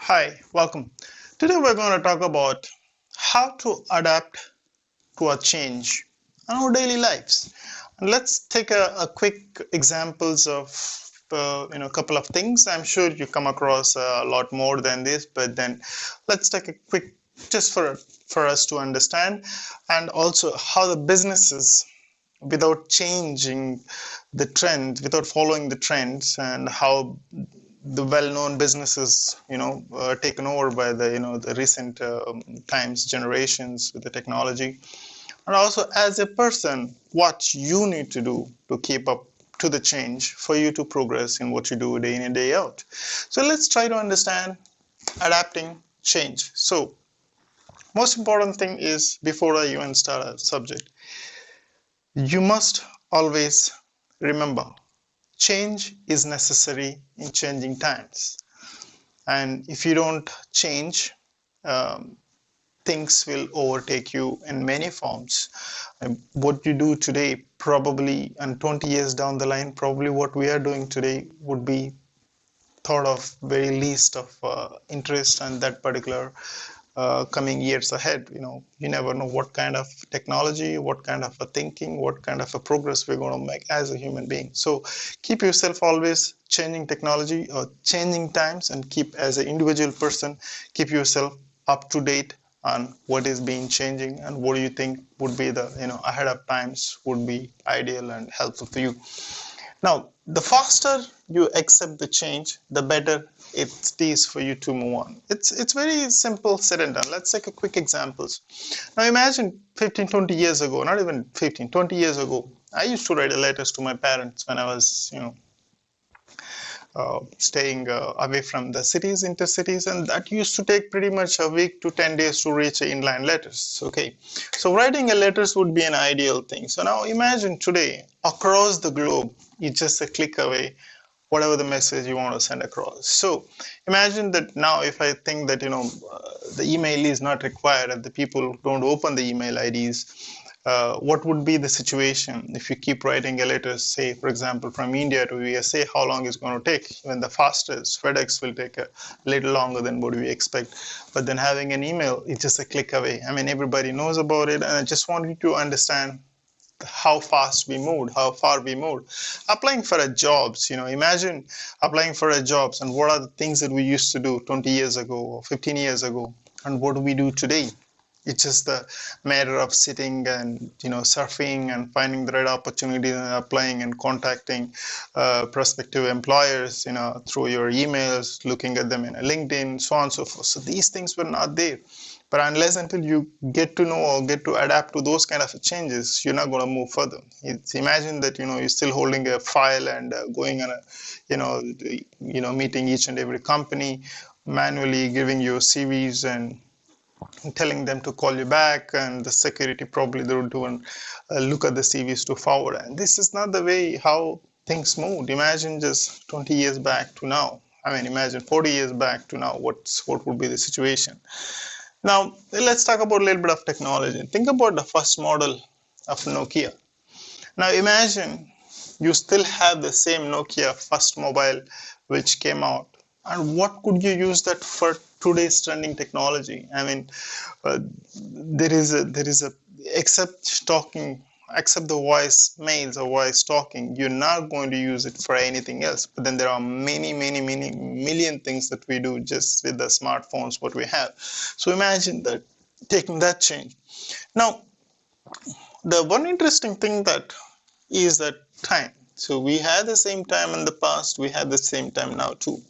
Hi, welcome. Today we're going to talk about how to adapt to a change in our daily lives. And let's take a quick examples of a couple of things. I'm sure you come across a lot more than this, but then let's take a quick just for us to understand, and also how the businesses without changing the trend, without following the trends, and how the well-known businesses, taken over by the recent times, generations with the technology, and also as a person, what you need to do to keep up to the change for you to progress in what you do day in and day out. So let's try to understand adapting change. So most important thing is, before I even start a subject, you must always remember change is necessary in changing times. And if you don't change, things will overtake you in many forms. And what you do today, probably, and 20 years down the line, probably what we are doing today would be thought of very least of interest, and that particular coming years ahead. You never know what kind of technology, what kind of a thinking, what kind of a progress we're going to make as a human being. So keep yourself always changing technology or changing times, and keep, as an individual person, keep yourself up to date on what is being changing, and what do you think would be the ahead of times would be ideal and helpful for you. Now, the faster you accept the change, the better it is for you to move on. It's very simple said and done. Let's take a quick examples. Now imagine 15, 20 years ago, not even 15, 20 years ago, I used to write letters to my parents when I was, staying away from the cities, intercities, and that used to take pretty much a week to 10 days to reach inland letters. Okay, so writing a letters would be an ideal thing. So now imagine today, across the globe, it's just a click away, whatever the message you want to send across. So imagine that now, if I think that the email is not required and the people don't open the email IDs, what would be the situation if you keep writing a letter, say, for example, from India to USA? How long is going to take? Even the fastest FedEx will take a little longer than what we expect. But then having an email, it's just a click away. I mean, everybody knows about it, and I just want you to understand how fast we moved, how far we moved. Applying for a jobs, imagine applying for a jobs, and what are the things that we used to do 20 years ago or 15 years ago, and what do we do today? It's just the matter of sitting and surfing and finding the right opportunities and applying and contacting prospective employers through your emails, looking at them in a LinkedIn, so on and so forth. So these things were not there. But unless until you get to know or get to adapt to those kind of changes, you're not going to move further. Imagine that you're still holding a file and going on a meeting each and every company, manually giving your CVs and telling them to call you back, and the security probably they would do and look at the CVs to forward. And this is not the way how things moved. Imagine just 20 years back to now. I mean, imagine 40 years back to now. What would be the situation? Now, let's talk about a little bit of technology. Think about the first model of Nokia. Now, imagine you still have the same Nokia first mobile which came out. And what could you use that for today's trending technology? I mean, there is a except talking, except the voice mails or voice talking, you're not going to use it for anything else. But then there are many million things that we do just with the smartphones what we have. So imagine that, taking that change. Now, the one interesting thing that is that time. So we had the same time in the past, we have the same time now too.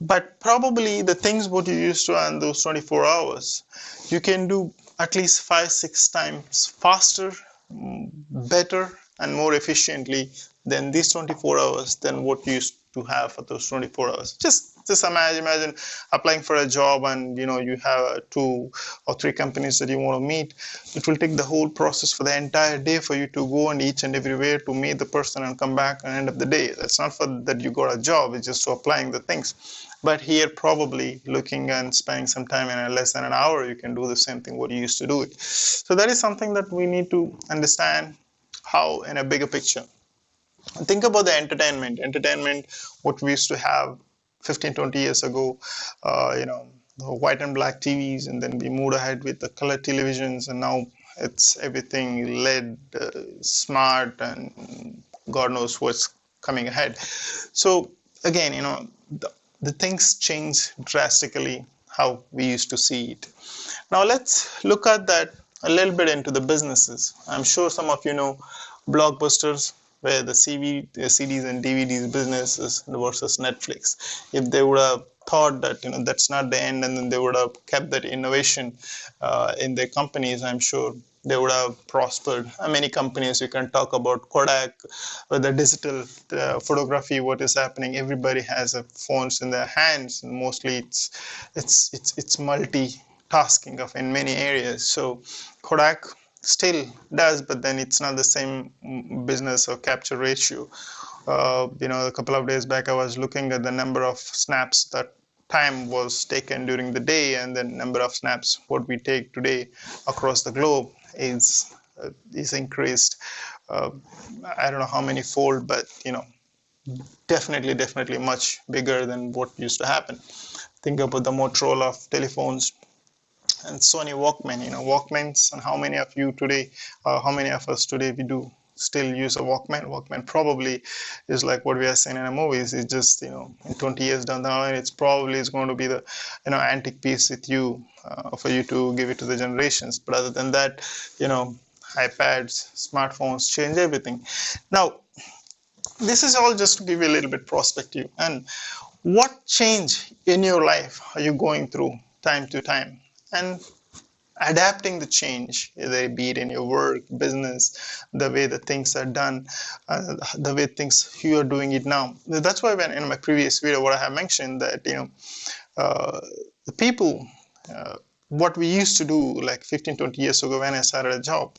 But probably the things what you used to in those 24 hours, you can do at least 5-6 times faster, better, and more efficiently than these 24 hours than what you used to have for those 24 hours. Just imagine applying for a job, and you have 2 or 3 companies that you want to meet. It will take the whole process for the entire day for you to go and each and everywhere to meet the person and come back at the end of the day. That's not for that you got a job, it's just to applying the things. But here, probably looking and spending some time in less than an hour, you can do the same thing what you used to do it. So that is something that we need to understand how in a bigger picture. And think about the entertainment, what we used to have 15-20 years ago, the white and black TVs, and then we moved ahead with the color televisions, and now it's everything LED, smart, and God knows what's coming ahead. So again, the things change drastically how we used to see it. Now let's look at that a little bit into the businesses. I'm sure some of you know Blockbusters, where the CDs and DVDs businesses versus Netflix. If they would have thought that that's not the end, and then they would have kept that innovation in their companies, I'm sure they would have prospered. Many companies, you can talk about Kodak with the digital photography. What is happening? Everybody has phones in their hands, and mostly it's multitasking of in many areas. So Kodak still does, but then it's not the same business or capture ratio. A couple of days back, I was looking at the number of snaps that time was taken during the day, and the number of snaps what we take today across the globe is increased. I don't know how many fold, but definitely much bigger than what used to happen. Think about the Motorola of telephones and Sony Walkman. Walkmans, and how many of you today, how many of us today, we do still use a Walkman. Walkman probably is like what we are seeing in the movies. It's just in 20 years down the line, it's probably is going to be the antique piece with you for you to give it to the generations. But other than that, iPads, smartphones change everything. Now, this is all just to give you a little bit perspective. And what change in your life are you going through time to time? And adapting the change, whether it be it in your work, business, the way the things are done, the way things you are doing it now. That's why when in my previous video, what I have mentioned that the people, what we used to do like 15-20 years ago when I started a job,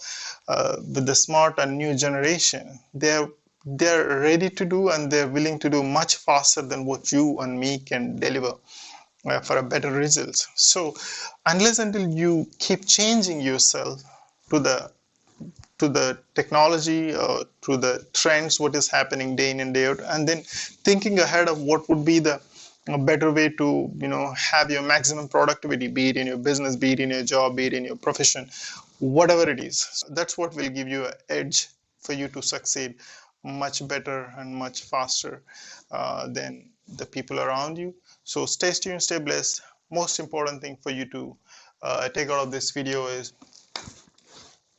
with the smart and new generation, they're ready to do, and they're willing to do much faster than what you and me can deliver for a better results. So unless until you keep changing yourself to the technology, to the trends, what is happening day in and day out, and then thinking ahead of what would be the better way to have your maximum productivity, be it in your business, be it in your job, be it in your profession, whatever it is. That's what will give you an edge for you to succeed much better and much faster than the people around you. So stay tuned, stay blessed. Most important thing for you to take out of this video is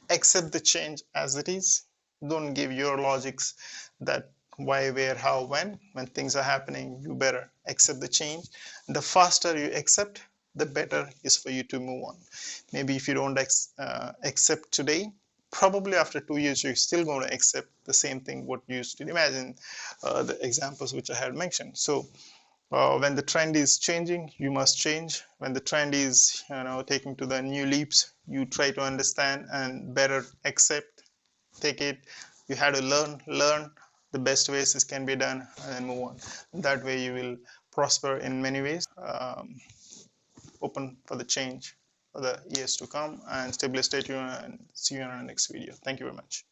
accept the change as it is. Don't give your logics that why, where, how, when things are happening. You better accept the change. The faster you accept, the better is for you to move on. Maybe if you don't accept today, probably after 2 years you're still going to accept the same thing what you used to imagine, the examples which I had mentioned. So when the trend is changing, you must change. When the trend is taking to the new leaps, you try to understand and better accept, take it. You have to learn the best ways this can be done, and then move on. That way you will prosper in many ways. Open for the change for the years to come, and stay blessed, stay tuned, and see you in our next video. Thank you very much.